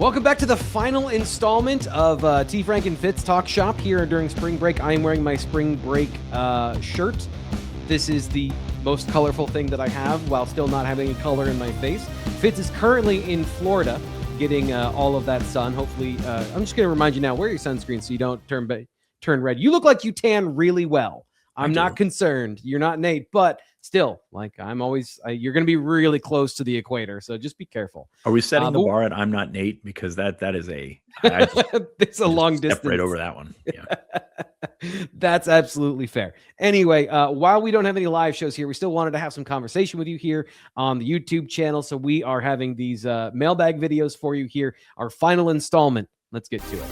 Welcome back to the final installment of T. Frank and Fitz Talk Shop here during spring break. I am wearing my spring break shirt. This is the most colorful thing that I have while still not having any color in my face. Fitz is currently in Florida getting all of that sun. Hopefully, I'm just going to remind you now, wear your sunscreen so you don't turn red. You look like you tan really well. I'm not concerned. You're not Nate, but still, like I'm always, you're going to be really close to the equator. So just be careful. Are we setting the bar at I'm not Nate? Because that is it's a long distance. Right over that one. Yeah. That's absolutely fair. Anyway, while we don't have any live shows here, we still wanted to have some conversation with you here on the YouTube channel. So we are having these mailbag videos for you here. Our final installment. Let's get to it.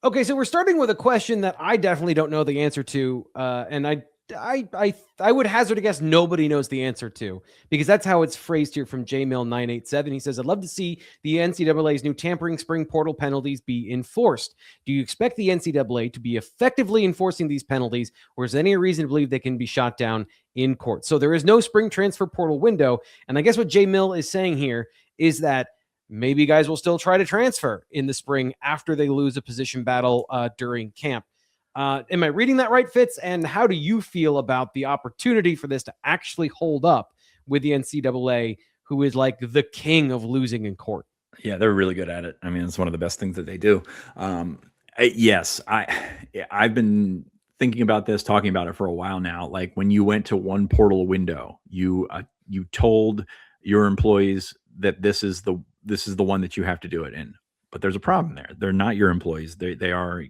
Okay, so we're starting with a question that I definitely don't know the answer to, and I would hazard a guess nobody knows the answer to, because that's how it's phrased here from JMill987. He says, I'd love to see the NCAA's new tampering spring portal penalties be enforced. Do you expect the NCAA to be effectively enforcing these penalties, or is there any reason to believe they can be shot down in court? So there is no spring transfer portal window, and I guess what JMill is saying here is that maybe guys will still try to transfer in the spring after they lose a position battle during camp. Am I reading that right, Fitz? And how do you feel about the opportunity for this to actually hold up with the NCAA, who is like the king of losing in court? Yeah, they're really good at it. I mean, it's one of the best things that they do. I've been thinking about this, talking about it for a while now. Like when you went to one portal window, you told your employees that this is the one that you have to do it in. But there's a problem there. They're not your employees. They are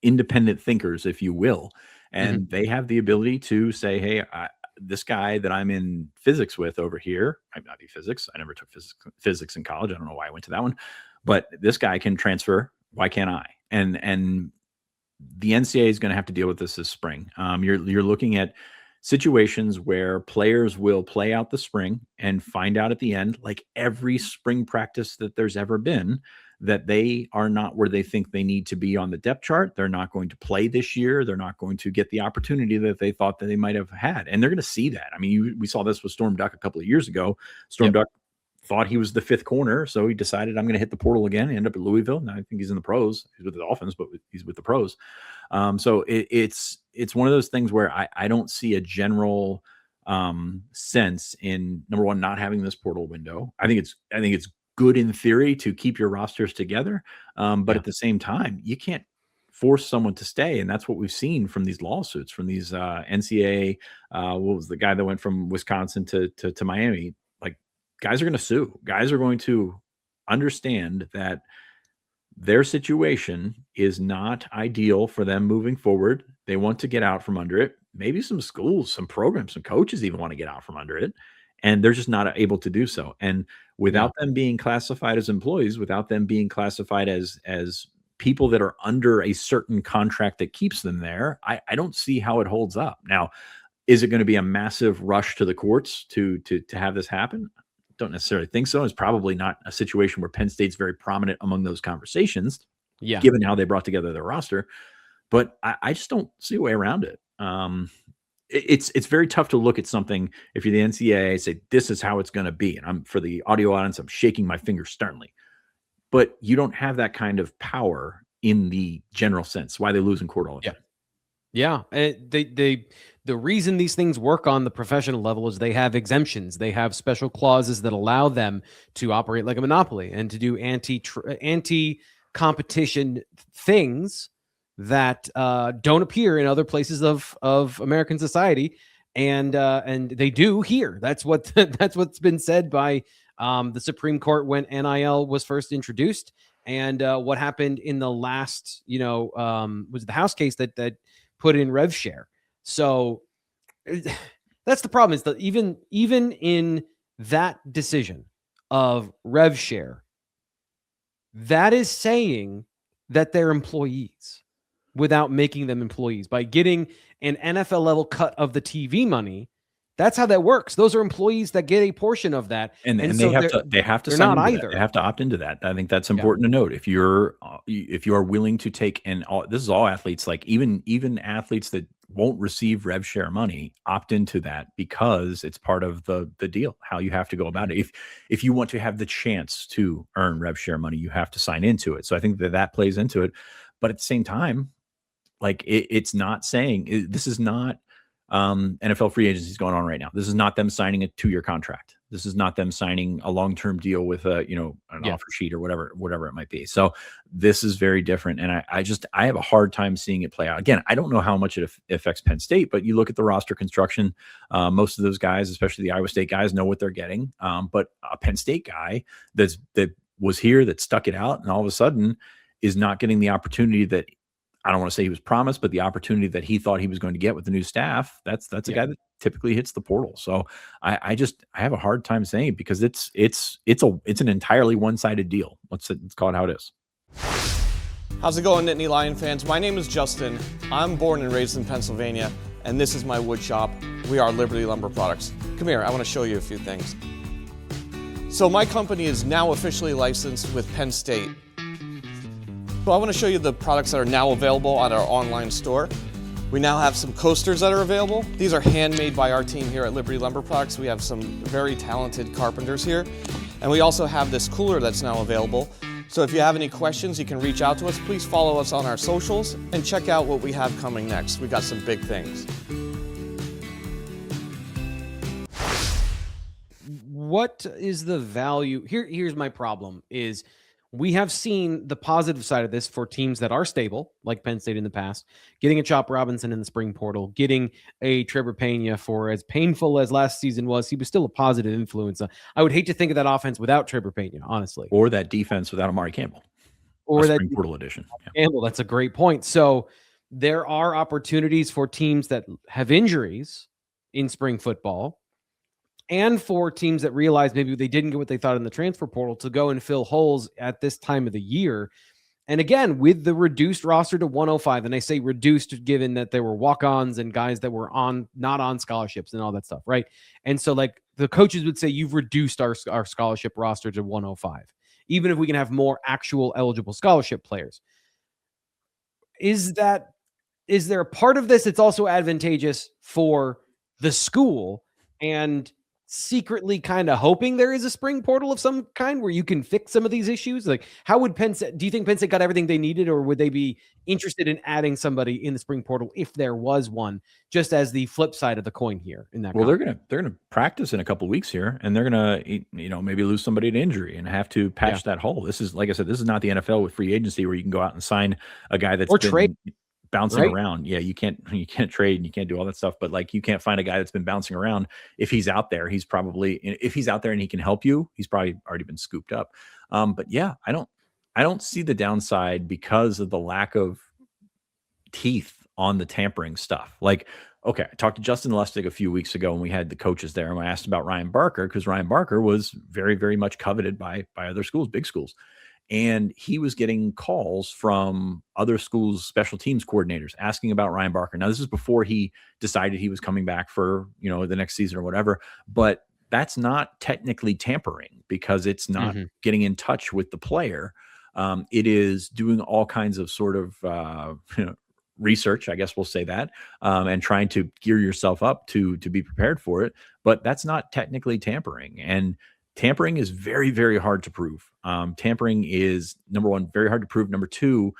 independent thinkers, if you will. And they have the ability to say, hey, this guy that I'm in physics with over here, might not be physics. I never took physics in college. I don't know why I went to that one. But this guy can transfer. Why can't I? And the NCAA is going to have to deal with this spring. You're looking at situations where players will play out the spring and find out at the end, like every spring practice that there's ever been, that they are not where they think they need to be on the depth chart. They're not going to play this year. They're not going to get the opportunity that they thought that they might have had. And they're going to see that. I mean, we saw this with Storm Duck a couple of years ago. Storm Duck thought he was the fifth corner, so he decided, I'm going to hit the portal again. He ended up at Louisville. Now I think he's in the pros. He's with the Dolphins, but he's with the pros. So it's one of those things where I don't see a general sense in, number one, not having this portal window. I think it's good in theory to keep your rosters together, but at the same time, you can't force someone to stay, and that's what we've seen from these lawsuits, from these NCAA. What was the guy that went from Wisconsin to Miami? Guys are going to sue. Guys are going to understand that their situation is not ideal for them moving forward. They want to get out from under it. Maybe some schools, some programs, some coaches even want to get out from under it, and they're just not able to do so. And without them being classified as employees, without them being classified as people that are under a certain contract that keeps them there, I don't see how it holds up. Now, is it going to be a massive rush to the courts to have this happen? Don't necessarily think so. It's probably not a situation where Penn State's very prominent among those conversations, given how they brought together their roster. But I just don't see a way around it. It's very tough to look at something if you're the NCAA, say this is how it's going to be. And for the audio audience, I'm shaking my finger sternly. But you don't have that kind of power in the general sense. Why they lose in court all the time. Yeah, the reason these things work on the professional level is they have exemptions. They have special clauses that allow them to operate like a monopoly and to do anti-competition things that don't appear in other places of American society, and they do here. That's what's been said by the Supreme Court when NIL was first introduced, and what happened in the last, was the House case that put in rev share. So that's the problem, is that even in that decision of rev share, that is saying that they're employees without making them employees. By getting an NFL level cut of the TV money, That's how that works. Those are employees that get a portion of that, and so they have to they're sign not into either. that. They have to opt into that. I think that's important to note. If you are willing to take, and this is all athletes, like even athletes that won't receive rev share money, opt into that because it's part of the deal, how you have to go about it. If you want to have the chance to earn rev share money, you have to sign into it. So I think that plays into it. But at the same time, like it's not saying this is not NFL free agency is going on right now. This is not them signing a 2-year contract. This is not them signing a long-term deal with an offer sheet or whatever it might be. So this is very different. And I have a hard time seeing it play out. Again, I don't know how much it affects Penn State, but you look at the roster construction, most of those guys, especially the Iowa State guys, know what they're getting. But a Penn State guy that was here, that stuck it out, and all of a sudden is not getting the opportunity that, I don't want to say he was promised, but the opportunity that he thought he was going to get with the new staff, that's a guy that typically hits the portal. So I have a hard time saying it because it's an entirely one-sided deal. Let's call it how it is. How's it going, Nittany Lion fans? My name is Justin. I'm born and raised in Pennsylvania, and this is my wood shop. We are Liberty Lumber Products. Come here, I want to show you a few things. So my company is now officially licensed with Penn State. So I want to show you the products that are now available at our online store. We now have some coasters that are available. These are handmade by our team here at Liberty Lumber Products. We have some very talented carpenters here. And we also have this cooler that's now available. So if you have any questions, you can reach out to us. Please follow us on our socials and check out what we have coming next. We got some big things. What is the value? Here's my problem is, we have seen the positive side of this for teams that are stable, like Penn State in the past, getting a Chop Robinson in the spring portal, getting a Trevor Pena. For as painful as last season was, he was still a positive influence. I would hate to think of that offense without Trevor Pena, honestly. Or that defense without Amari Campbell. Or that spring portal edition. Campbell, that's a great point. So there are opportunities for teams that have injuries in spring football, and for teams that realize maybe they didn't get what they thought in the transfer portal, to go and fill holes at this time of the year. And again, with the reduced roster to 105, and I say reduced given that there were walk-ons and guys that were not on scholarships and all that stuff, right? And so like the coaches would say, you've reduced our scholarship roster to 105, even if we can have more actual eligible scholarship players. Is there a part of this that's also advantageous for the school and secretly kind of hoping there is a spring portal of some kind where you can fix some of these issues? Like, how would Penn State, do you think Penn State got everything they needed, or would they be interested in adding somebody in the spring portal if there was one, just as the flip side of the coin here in that? Well, they're gonna practice in a couple of weeks here, and they're gonna maybe lose somebody to injury and have to patch that hole. This is, like I said, this is not the NFL with free agency where you can go out and sign a guy that's trade bouncing around. Yeah, you can't trade and you can't do all that stuff, but like you can't find a guy that's been bouncing around. If he's out there, if he's out there and he can help you, he's probably already been scooped up. But yeah, I don't see the downside because of the lack of teeth on the tampering stuff. Like, okay, I talked to Justin Lustig a few weeks ago when we had the coaches there, and I asked about Ryan Barker because Ryan Barker was very, very much coveted by other schools, big schools. And he was getting calls from other schools' special teams coordinators asking about Ryan Barker. Now, this is before he decided he was coming back for, the next season or whatever, but that's not technically tampering because it's not getting in touch with the player. It is doing all kinds of sort of, research, I guess we'll say that, and trying to gear yourself up to be prepared for it. But that's not technically tampering. And tampering is very, very hard to prove. Tampering is, number one, very hard to prove. Number two,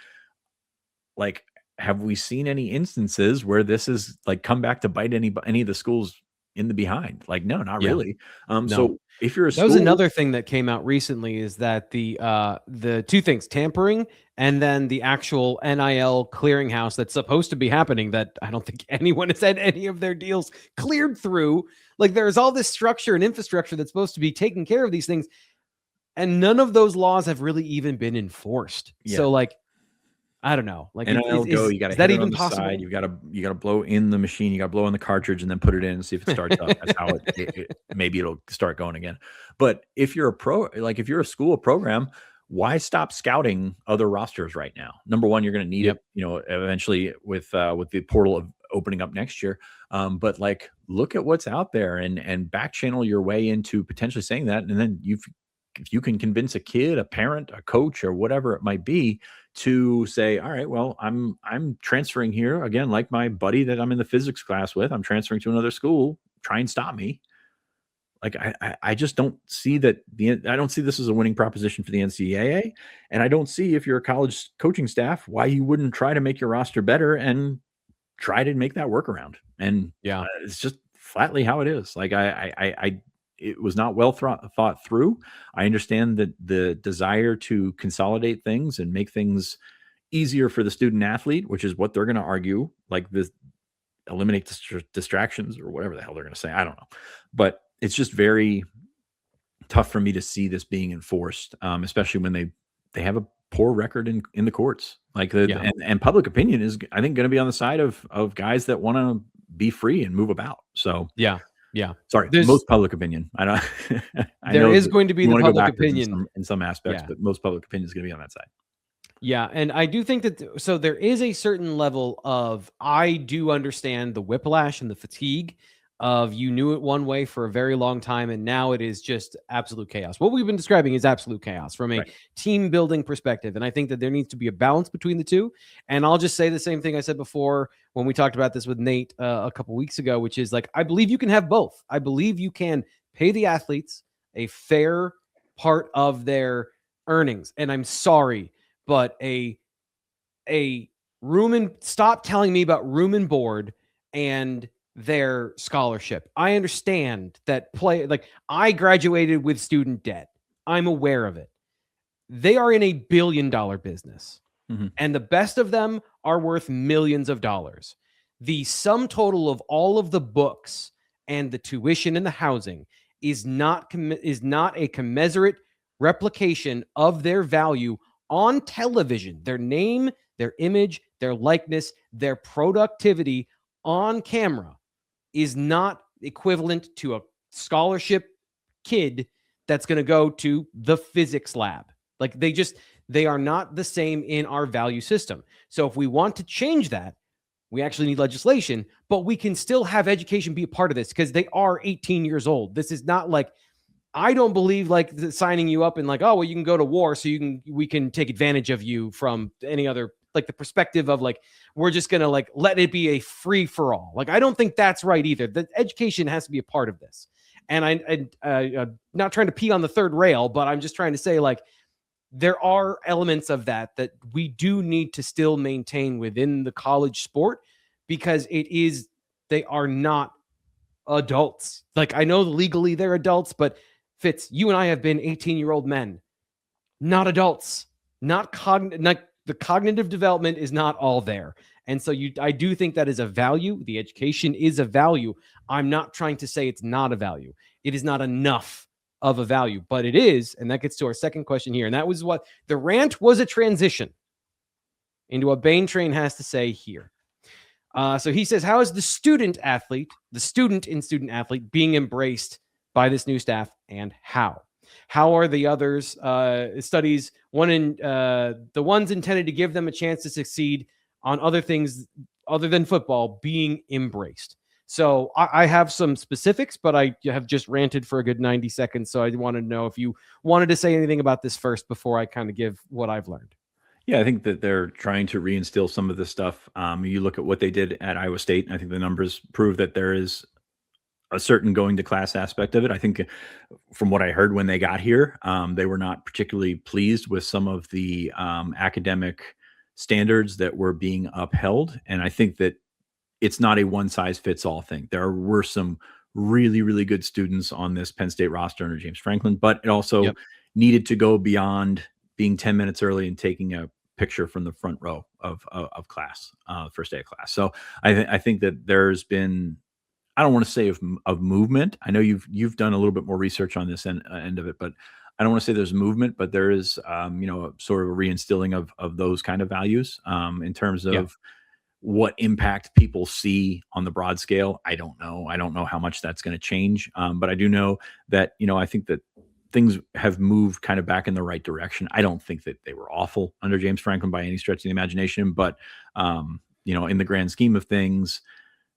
like, have we seen any instances where this is like come back to bite any of the schools in the behind? Like, no, not really. No. So if you're that was another thing that came out recently, is that the two things, tampering and then the actual NIL clearinghouse that's supposed to be happening, that I don't think anyone has had any of their deals cleared through. Like, there's all this structure and infrastructure that's supposed to be taking care of these things, and none of those laws have really even been enforced. Yeah. So, like, I don't know. Like, you got that even possible? Side. You got to blow in the machine. You got to blow in the cartridge and then put it in and see if it starts up. That's how maybe it'll start going again. But if you're if you're a school, a program, why stop scouting other rosters right now? Number one, you're going to need it, eventually with the portal opening up next year. But like, look at what's out there and back channel your way into potentially saying that. And then if you can convince a kid, a parent, a coach, or whatever it might be to say, all right, well, I'm transferring here again, like my buddy that I'm in the physics class with, I'm transferring to another school, try and stop me. Like, I just don't see that I don't see this as a winning proposition for the NCAA. And I don't see, if you're a college coaching staff, why you wouldn't try to make your roster better and try to make that workaround. And it's just flatly how it is. Like, it was not well thought through. I understand that the desire to consolidate things and make things easier for the student athlete, which is what they're going to argue, like this, eliminate distractions or whatever the hell they're going to say. I don't know. But it's just very tough for me to see this being enforced, especially when they have a poor record in the courts. Like and public opinion is, I think, going to be on the side of guys that want to be free and move about. So yeah. Sorry, most public opinion. I don't. There is going to be the public opinion in some aspects, but most public opinion is going to be on that side. Yeah, and I do think that so there is a certain level of, I do understand the whiplash and the fatigue of, you knew it one way for a very long time and now it is just absolute chaos. What we've been describing is absolute chaos from a team building perspective, and I think that there needs to be a balance between the two. And I'll just say the same thing I said before when we talked about this with Nate a couple weeks ago, which is like, I believe you can have both. I believe you can pay the athletes a fair part of their earnings, and I'm sorry, but a room and stop telling me about room and board and their scholarship. I understand that I graduated with student debt. I'm aware of it. They are in a $1 billion business, and the best of them are worth millions of dollars. The sum total of all of the books and the tuition and the housing is not a commensurate replication of their value on television. Their name, their image, their likeness, their productivity on camera is not equivalent to a scholarship kid that's going to go to the physics lab. Like, they are not the same in our value system. So if we want to change that, we actually need legislation, but we can still have education be a part of this because they are 18 years old. This is not like, I don't believe like signing you up and like, oh, well, you can go to war so we can take advantage of you from any other, like the perspective of like, we're just going to like, let it be a free for all. Like, I don't think that's right either. The education has to be a part of this. And I'm not trying to pee on the third rail, but I'm just trying to say like, there are elements of that we do need to still maintain within the college sport, because they are not adults. Like, I know legally they're adults, but Fitz, you and I have been 18-year-old men, not adults, not the cognitive development is not all there. And so I do think that is a value. The education is a value. I'm not trying to say it's not a value. It is not enough of a value, but it is. And that gets to our second question here. And that was what the rant was, a transition into what Bane Train has to say here. So he says, how is the student in student athlete being embraced by this new staff, and how are the others studies the ones intended to give them a chance to succeed on other things other than football being embraced? So I have some specifics, but I have just ranted for a good 90 seconds. So I want to know if you wanted to say anything about this first before I kind of give what I've learned. Yeah, I think that they're trying to reinstill some of this stuff. You look at what they did at Iowa State, and I think the numbers prove that there is a certain going to class aspect of it. I think from what I heard when they got here, they were not particularly pleased with some of the academic standards that were being upheld. And I think that it's not a one size fits all thing. There were some really, really good students on this Penn State roster under James Franklin, but it also needed to go beyond being 10 minutes early and taking a picture from the front row of class, first day of class. So I think that there's been, I don't want to say of movement. I know you've done a little bit more research on this end of it, but I don't want to say there's movement, but there is, a sort of a reinstilling of those kind of values in terms of what impact people see on the broad scale. I don't know. I don't know how much that's going to change. But I do know that, I think that things have moved kind of back in the right direction. I don't think that they were awful under James Franklin by any stretch of the imagination, but, in the grand scheme of things,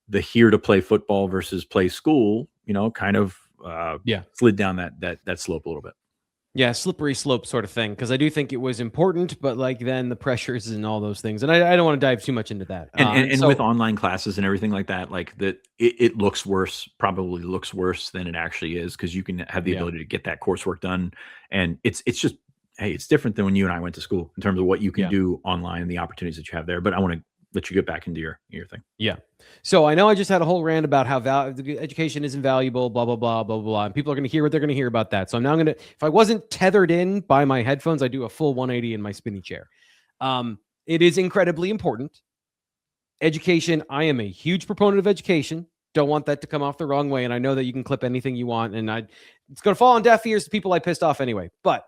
the here to play football versus play school, kind of slid down that slope a little bit. Yeah, slippery slope sort of thing, because I do think it was important, but like then the pressures and all those things, and I don't want to dive too much into that. And so, with online classes and everything like that, like that, it looks worse, probably looks worse than it actually is, because you can have the ability to get that coursework done, and it's just, hey, it's different than when you and I went to school in terms of what you can do online and the opportunities that you have there. But I want to let you get back into your thing. Yeah. So I know I just had a whole rant about how education isn't valuable, blah, blah, blah, blah, blah. And people are going to hear what they're going to hear about that. So I'm now going to, if I wasn't tethered in by my headphones, I do a full 180 in my spinny chair. It is incredibly important. Education. I am a huge proponent of education. Don't want that to come off the wrong way. And I know that you can clip anything you want, and it's going to fall on deaf ears to people I pissed off anyway. But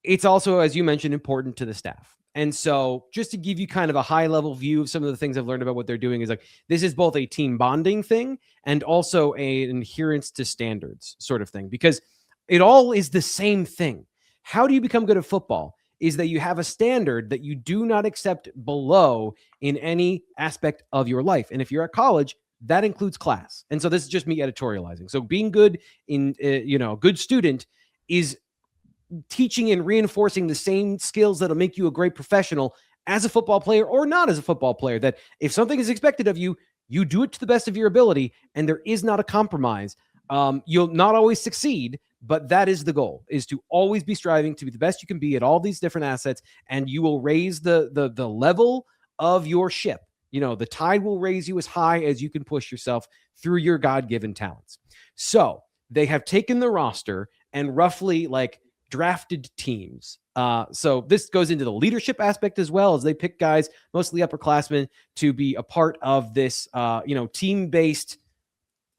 it's also, as you mentioned, important to the staff. And so just to give you kind of a high level view of some of the things I've learned about what they're doing is like, this is both a team bonding thing and also an adherence to standards sort of thing, because it all is the same thing. How do you become good at football is that you have a standard that you do not accept below in any aspect of your life. And if you're at college, that includes class. And so this is just me editorializing. So being good in, a good student is teaching and reinforcing the same skills that'll make you a great professional as a football player or not as a football player, that if something is expected of you, you do it to the best of your ability, and there is not a compromise. You'll not always succeed, but that is the goal, is to always be striving to be the best you can be at all these different assets, and you will raise the level of your ship. The tide will raise you as high as you can push yourself through your God-given talents. So they have taken the roster and roughly drafted teams. So this goes into the leadership aspect as well, as they pick guys, mostly upperclassmen, to be a part of this, team-based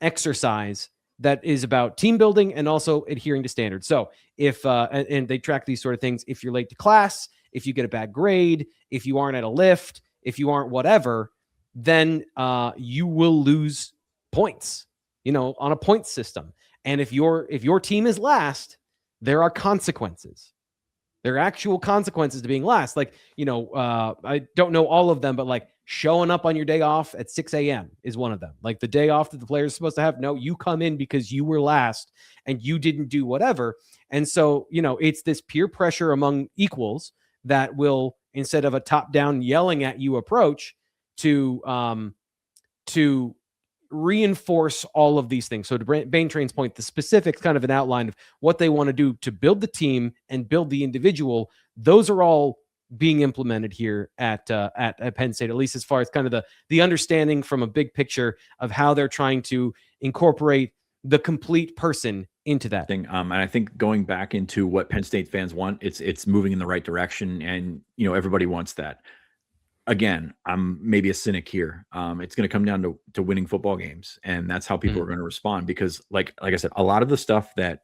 exercise that is about team building and also adhering to standards. So if, and they track these sort of things, if you're late to class, if you get a bad grade, if you aren't at a lift, if you aren't whatever, then you will lose points, on a point system. And if your team is last, there are consequences. There are actual consequences to being last. I don't know all of them, but showing up on your day off at 6 a.m. is one of them. The day off that the player is supposed to have. No, you come in because you were last and you didn't do whatever. And so, it's this peer pressure among equals that will, instead of a top-down yelling at you approach, to reinforce all of these things. So to Bane Train's point, the specifics, kind of an outline of what they want to do to build the team and build the individual, those are all being implemented here at Penn State, at least as far as kind of the understanding from a big picture of how they're trying to incorporate the complete person into that thing. And I think going back into what Penn State fans want, it's moving in the right direction, and everybody wants that. Again, I'm maybe a cynic here. It's going to come down to winning football games, and that's how people are going to respond. Because, like I said, a lot of the stuff that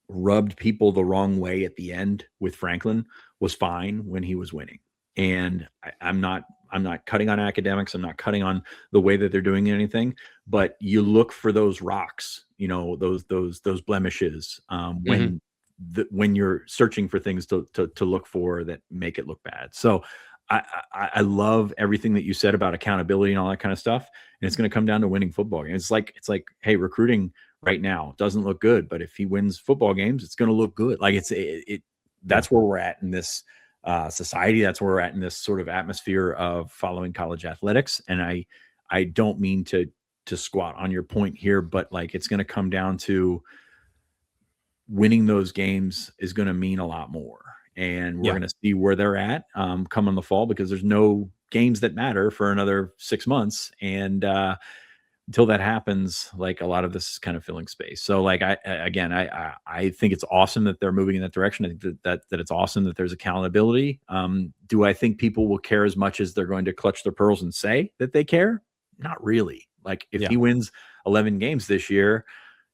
rubbed people the wrong way at the end with Franklin was fine when he was winning. And I'm not cutting on academics. I'm not cutting on the way that they're doing anything. But you look for those rocks, those blemishes when you're searching for things to look for that make it look bad. So I love everything that you said about accountability and all that kind of stuff. And it's going to come down to winning football games. It's like, hey, recruiting right now doesn't look good, but if he wins football games, it's going to look good. That's where we're at in this society. That's where we're at in this sort of atmosphere of following college athletics. And I don't mean to squat on your point here, but it's going to come down to winning those games is going to mean a lot more. And we're going to see where they're at come in the fall, because there's no games that matter for another 6 months. And until that happens, a lot of this is kind of filling space. So I think it's awesome that they're moving in that direction. I think that it's awesome that there's accountability. Do I think people will care as much as they're going to clutch their pearls and say that they care? Not really. If he wins 11 games this year,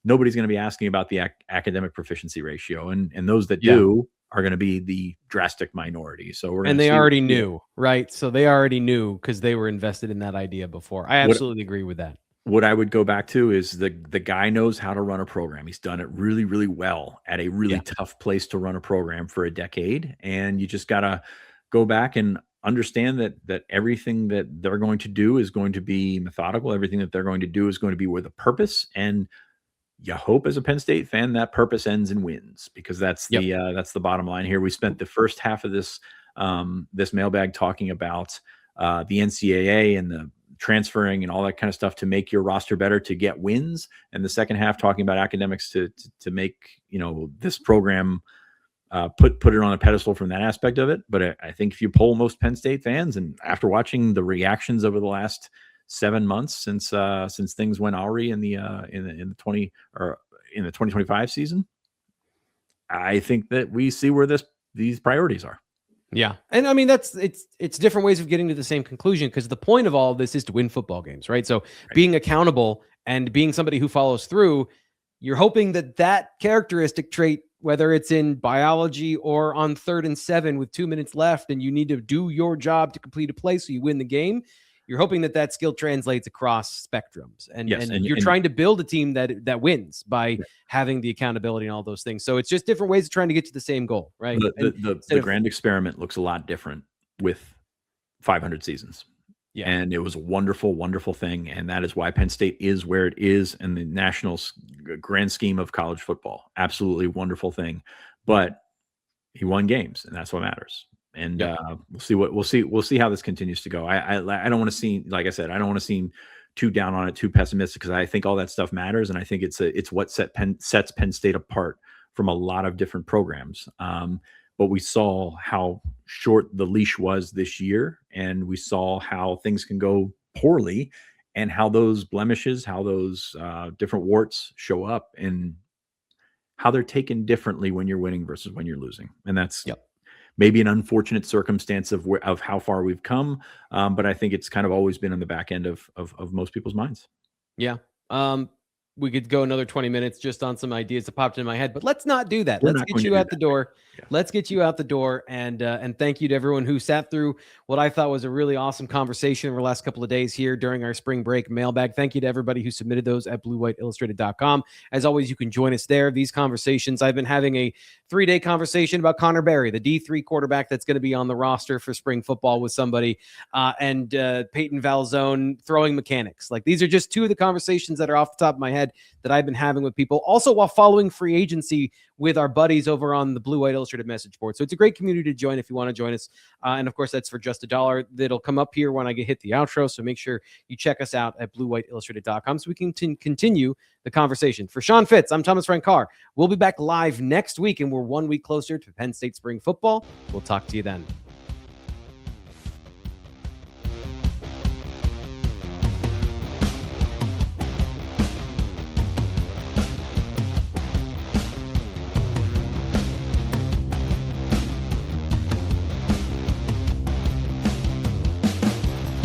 nobody's going to be asking about the academic proficiency ratio. And those that do are going to be the drastic minority. So they already knew, right? So they already knew because they were invested in that idea before. I absolutely agree with that. What I would go back to is the guy knows how to run a program. He's done it really, really well at a really tough place to run a program for a decade. And you just got to go back and understand that everything that they're going to do is going to be methodical. Everything that they're going to do is going to be with a purpose. And you hope as a Penn State fan that purpose ends in wins, because that's the bottom line here. We spent the first half of this mailbag talking about the NCAA and the transferring and all that kind of stuff to make your roster better, to get wins, and the second half talking about academics to make this program put it on a pedestal from that aspect of it. But I think if you poll most Penn State fans, and after watching the reactions over the last 7 months since things went awry in the 2025 season, I think that we see where these priorities are. Yeah. And I mean, it's different ways of getting to the same conclusion, because the point of all of this is to win football games, right? So being accountable and being somebody who follows through, you're hoping that characteristic trait, whether it's in biology or on 3rd and 7 with 2 minutes left and you need to do your job to complete a play so you win the game, you're hoping that skill translates across spectrums, and you're trying to build a team that wins by having the accountability and all those things. So it's just different ways of trying to get to the same goal, right? The grand experiment looks a lot different with 500 seasons. Yeah. And it was a wonderful, wonderful thing. And that is why Penn State is where it is in the national grand scheme of college football. Absolutely wonderful thing. But he won games, and that's what matters. And we'll see how this continues to go. I don't want to seem, like I said, I don't want to seem too down on it, too pessimistic, because I think all that stuff matters, and I think it's what sets Penn State apart from a lot of different programs. But we saw how short the leash was this year, and we saw how things can go poorly, and how those blemishes, how those different warts show up, and how they're taken differently when you're winning versus when you're losing. And that's maybe an unfortunate circumstance of how far we've come. But I think it's kind of always been in the back end of most people's minds. Yeah. We could go another 20 minutes just on some ideas that popped in my head, but let's not do that. Let's get you out the door. Yeah. Let's get you out the door. And thank you to everyone who sat through what I thought was a really awesome conversation over the last couple of days here during our spring break mailbag. Thank you to everybody who submitted those at bluewhiteillustrated.com. As always, you can join us there. These conversations, I've been having a 3-day conversation about Connor Berry, the D3 quarterback that's going to be on the roster for spring football, with somebody, and Peyton Valzone throwing mechanics. Like, these are just two of the conversations that are off the top of my head that I've been having with people, also while following free agency with our buddies over on the Blue White Illustrated message board. So it's a great community to join if you want to join us. And of course, that's for just $1. That'll come up here when I hit the outro. So make sure you check us out at bluewhiteillustrated.com so we can continue the conversation. For Sean Fitz, I'm Thomas Frank Carr. We'll be back live next week, and we're 1 week closer to Penn State spring football. We'll talk to you then.